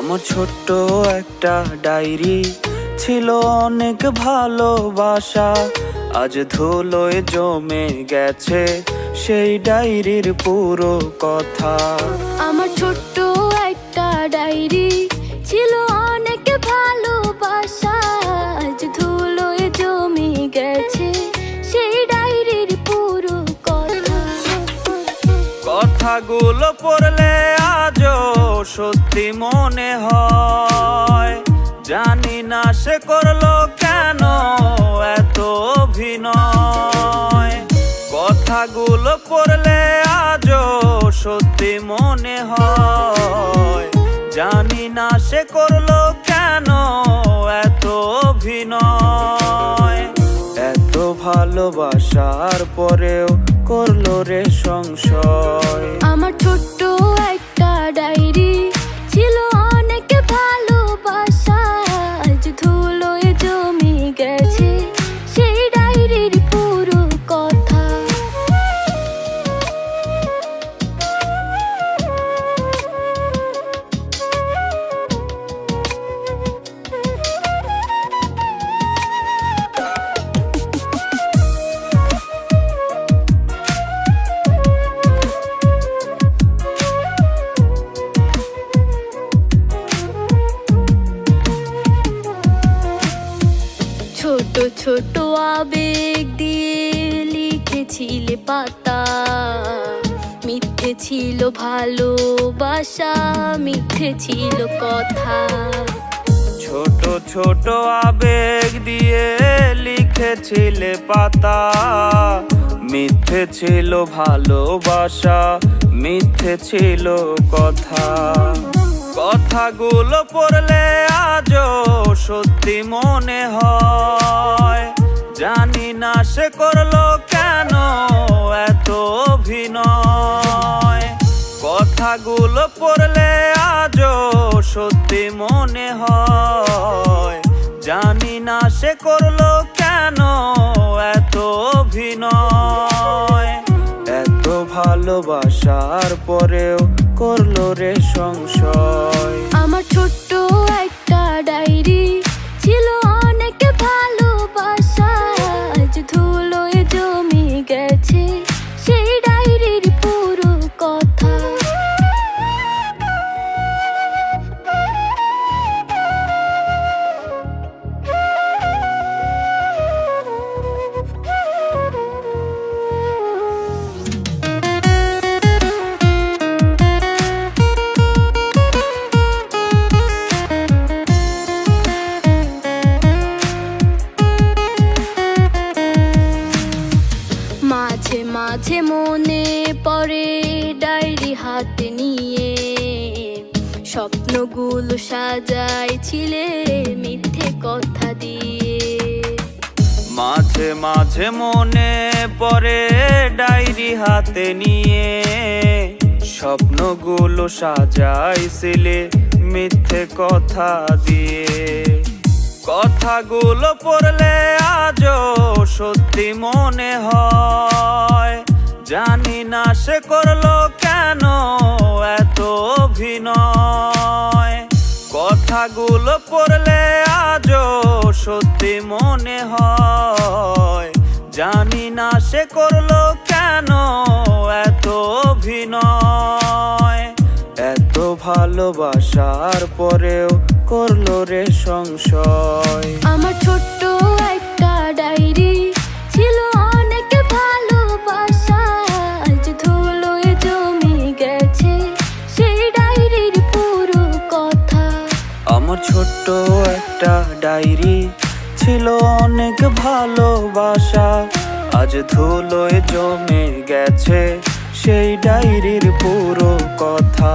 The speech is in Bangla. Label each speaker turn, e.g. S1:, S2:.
S1: আমার ছোট্ট একটা ডায়েরি ছিল অনেক ভালোবাসা, আজ ধুলোয় জমে গেছে সেই ডায়েরির পুরো কথা।
S2: আমার ছোট্ট একটা ডায়েরি ছিল অনেক ভালোবাসা, আজ ধুলোয় জমে গেছে সেই ডায়েরির পুরো কথা।
S1: কথাগুলো পড়লে আজও সত্যি মনে হয়, জানি না সে করলো কেন এত অভিনয়। কথাগুলো পড়লে আজও সত্যি মনে হয়, জানি না সে করলো কেন এত অভিনয়। এত ভালোবাসার পরেও করলো রে সংশয়।
S2: আমার ছোট্ট একটা ডায়েরি ছিল অনেক ভালোবাসা, আজ ধুলোয় জমে গেছে সেই ডায়েরির পুরো কথা। ছোট ছোট আবেগ দিয়ে লিখেছিলে পাতা, মিথ্যে ছিল ভালোবাসা, মিথ্যে ছিল কথা।
S1: ছোট ছোট আবেগ দিয়ে লিখেছিলে পাতা, মিথ্যে ছিল ভালোবাসা, মিথ্যে ছিল কথা। কথাগুলো পড়লে আজও সত্যি মনে হয়, জানি না সে করলো কেন এত অভিনয়। কথাগুলো পড়লে আজও সত্যি মনে হয়, জানি না সে করলো কেন এত অভিনয়। এত ভালোবাসার পরেও করলো রে সংশয়।
S2: আমার ছোট্ট একটা ডায়েরি ছিল অনেক ভালোবাসা, আজ ধুলোয় জমে গেছে সেই ডায়েরির পুরো কথা। মাঝে মাঝে মনে পড়ে ডায়েরি হাতে নিয়ে, স্বপ্নগুলো সাজাইছিলে মিথ্যে কথা দিয়ে।
S1: মাঝে মাঝে মনে পড়ে ডায়েরি হাতে নিয়ে, স্বপ্নগুলো সাজাইছিলে মিথ্যে কথা দিয়ে। কথাগুলো পড়লে আজও সত্যি মনে হয়, জানি না সে করলো কেন এত অভিনয়। কথাগুলো পড়লে আজও সত্যি মনে হয়, জানি না সে করলো কেন এত অভিনয়। এত ভালোবাসার পরেও করলো রে সংশয়।
S2: আমার ছোট্ট একটা ডায়েরি ছিল অনেক ভালোবাসা, আজ ধুলোয় জমে গেছে সেই ডায়েরির পুরো কথা।
S1: আমার ছোট্ট একটা ডায়েরি ছিল অনেক ভালোবাসা, আজ ধুলোয় জমে গেছে সেই ডায়েরির পুরো কথা।